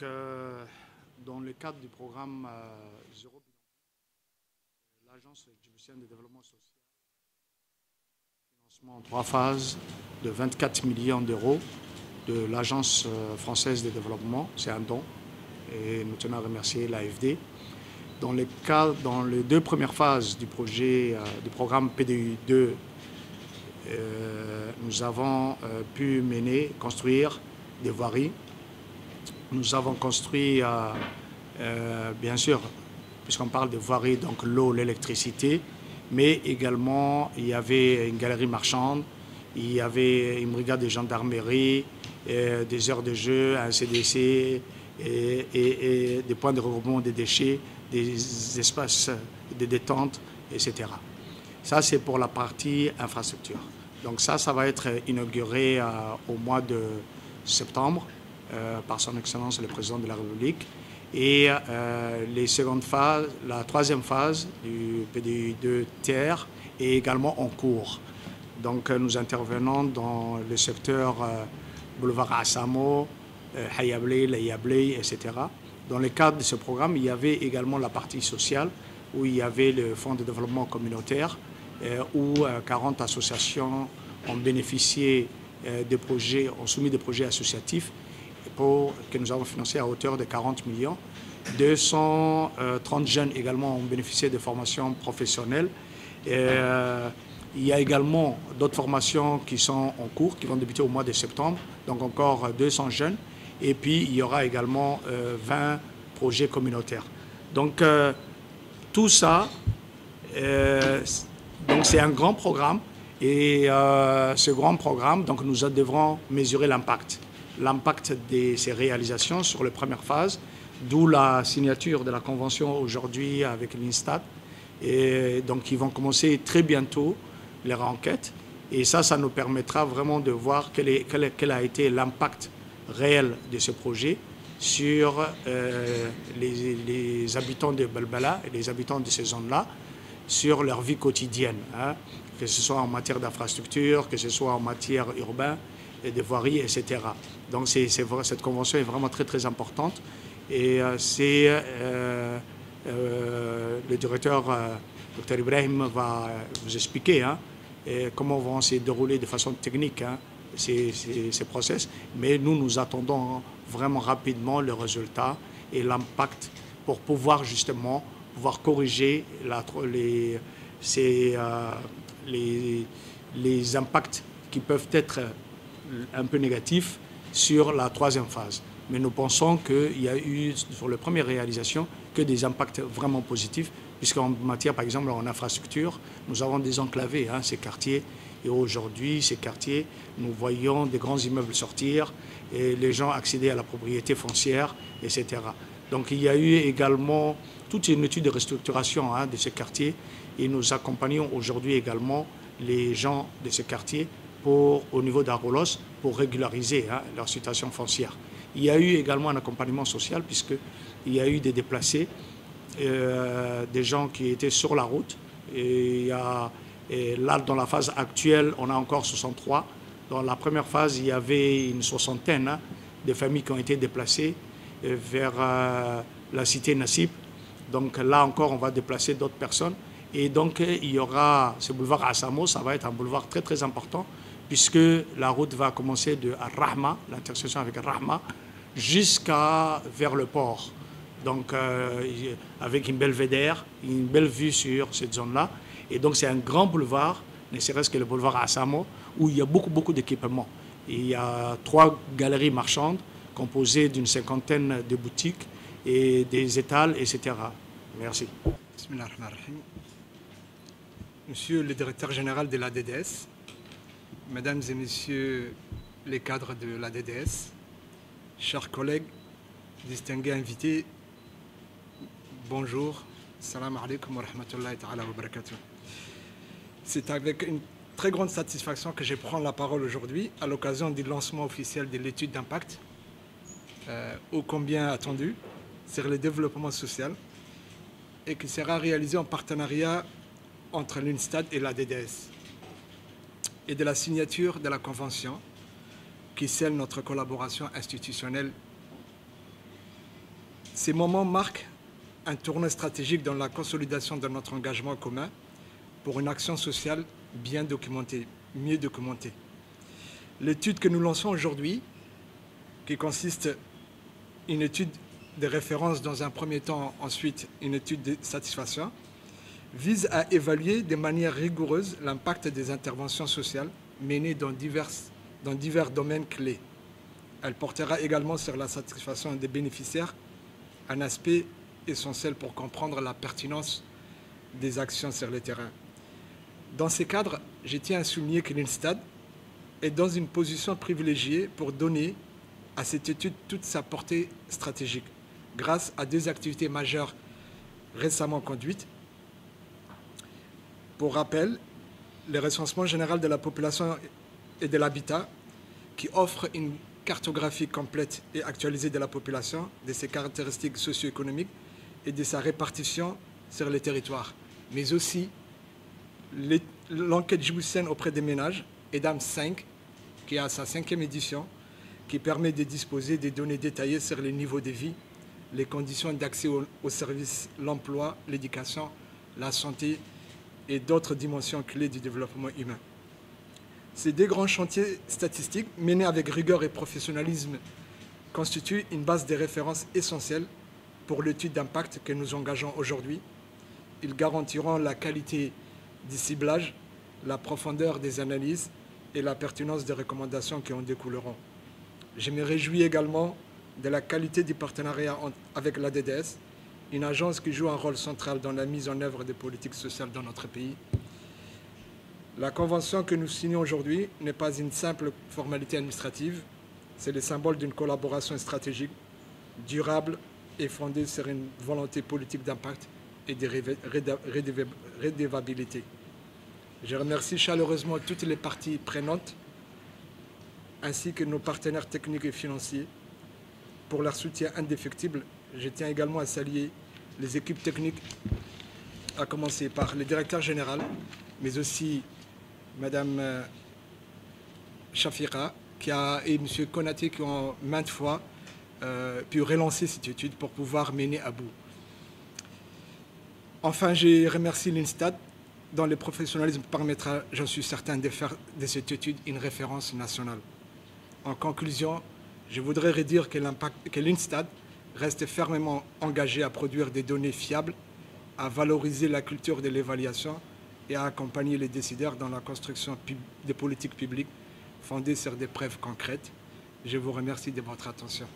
Dans le cadre du programme Zéro Bilan, l'Agence djiboutienne de développement social, financement en 3 phases de 24 millions d'euros de l'Agence française de développement, c'est un don, et nous tenons à remercier l'AFD. Dans les 2 premières phases du projet, du programme PDU2, nous avons pu construire des voiries. Nous avons construit, bien sûr, puisqu'on parle de voiries, donc l'eau, l'électricité, mais également il y avait une galerie marchande, il y avait une brigade de gendarmerie, des heures de jeu, un CDC et des points de regroupement des déchets, des espaces de détente, etc. Ça, c'est pour la partie infrastructure. Donc ça va être inauguré au mois de septembre par son Excellence le Président de la République. Et les secondes phases, la 3e phase du PDU2 terre est également en cours. Donc nous intervenons dans le secteur boulevard Assamo, Hayablé, Layablé, etc. Dans le cadre de ce programme, il y avait également la partie sociale où il y avait le Fonds de développement communautaire où 40 associations ont bénéficié des projets, ont soumis des projets associatifs que nous avons financés à hauteur de 40 millions. 230 jeunes également ont bénéficié de formations professionnelles. Il y a également d'autres formations qui sont en cours, qui vont débuter au mois de septembre, donc encore 200 jeunes. Et puis, il y aura également 20 projets communautaires. Donc, tout ça, c'est un grand programme. Et ce grand programme, donc, nous devrons mesurer l'impact de ces réalisations sur la première phase, d'où la signature de la convention aujourd'hui avec l'INSTAD. Et donc, ils vont commencer très bientôt les enquêtes. Et ça nous permettra vraiment de voir quel a été l'impact réel de ce projet sur les habitants de Balbala et les habitants de ces zones-là, sur leur vie quotidienne, hein, que ce soit en matière d'infrastructure, que ce soit en matière urbaine, et de voiries, etc. Donc cette convention est vraiment très très importante et le directeur Dr Ibrahim va vous expliquer comment vont se dérouler de façon technique ces process, mais nous attendons vraiment rapidement le résultat et l'impact pour pouvoir justement corriger les impacts qui peuvent être un peu négatifs sur la 3e phase. Mais nous pensons qu'il y a eu, sur la première réalisation, que des impacts vraiment positifs, puisqu'en matière, par exemple, en infrastructure, nous avons désenclavé ces quartiers. Et aujourd'hui, ces quartiers, nous voyons des grands immeubles sortir et les gens accéder à la propriété foncière, etc. Donc il y a eu également toute une étude de restructuration de ces quartiers et nous accompagnons aujourd'hui également les gens de ces quartiers au niveau d'Arolos pour régulariser leur situation foncière. Il y a eu également un accompagnement social puisqu'il y a eu des déplacés, des gens qui étaient sur la route. Et là, dans la phase actuelle, on a encore 63. Dans la première phase, il y avait une 60aine de familles qui ont été déplacées vers la cité Nassib. Donc là encore, on va déplacer d'autres personnes. Et donc, il y aura ce boulevard Assamo, ça va être un boulevard très très important puisque la route va commencer de Rahma, l'intersection avec Rahma, vers le port. Donc, avec une belle belvédère, une belle vue sur cette zone-là. Et donc, c'est un grand boulevard, ne serait-ce que le boulevard Assamo, où il y a beaucoup d'équipements. Il y a 3 galeries marchandes composées d'une 50aine de boutiques et des étals, etc. Merci. Monsieur le directeur général de l'ADDS, Mesdames et Messieurs les cadres de l'ADDS, chers collègues, distingués invités, bonjour, salam alaikum wa rahmatullahi ta'ala wa barakatuh. C'est avec une très grande satisfaction que je prends la parole aujourd'hui à l'occasion du lancement officiel de l'étude d'impact, ô combien attendue, sur le développement social et qui sera réalisé en partenariat entre l'UNSTAD et l'ADDS et de la signature de la convention qui scelle notre collaboration institutionnelle Ces moments marquent un tournant stratégique dans la consolidation de notre engagement commun pour une action sociale bien documentée, mieux documentée. L'étude que nous lançons aujourd'hui, qui consiste en une étude de référence dans un premier temps, ensuite une étude de satisfaction, vise à évaluer de manière rigoureuse l'impact des interventions sociales menées dans divers domaines clés. Elle portera également sur la satisfaction des bénéficiaires, un aspect essentiel pour comprendre la pertinence des actions sur le terrain. Dans ces cadres, je tiens à souligner que l'INSTAD est dans une position privilégiée pour donner à cette étude toute sa portée stratégique, grâce à deux activités majeures récemment conduites. Pour rappel, le recensement général de la population et de l'habitat, qui offre une cartographie complète et actualisée de la population, de ses caractéristiques socio-économiques et de sa répartition sur les territoires, mais aussi l'enquête djiboutienne auprès des ménages, EDAM 5, qui a sa 5e édition, qui permet de disposer des données détaillées sur les niveaux de vie, les conditions d'accès aux services, l'emploi, l'éducation, la santé et d'autres dimensions clés du développement humain. Ces deux grands chantiers statistiques, menés avec rigueur et professionnalisme, constituent une base de référence essentielle pour l'étude d'impact que nous engageons aujourd'hui. Ils garantiront la qualité du ciblage, la profondeur des analyses et la pertinence des recommandations qui en découleront. Je me réjouis également de la qualité du partenariat avec l'ADDS, une agence qui joue un rôle central dans la mise en œuvre des politiques sociales dans notre pays. La convention que nous signons aujourd'hui n'est pas une simple formalité administrative, c'est le symbole d'une collaboration stratégique, durable et fondée sur une volonté politique d'impact et de redevabilité. Je remercie chaleureusement toutes les parties prenantes, ainsi que nos partenaires techniques et financiers, pour leur soutien indéfectible. Je tiens également à saluer les équipes techniques, à commencer par le directeur général, mais aussi Madame Shafira et M. Konaté qui ont maintes fois pu relancer cette étude pour pouvoir mener à bout. Enfin, je remercie l'INSTAD, dont le professionnalisme permettra, j'en suis certain, de faire de cette étude une référence nationale. En conclusion, je voudrais redire que l'INSTAD reste fermement engagé à produire des données fiables, à valoriser la culture de l'évaluation et à accompagner les décideurs dans la construction des politiques publiques fondées sur des preuves concrètes. Je vous remercie de votre attention.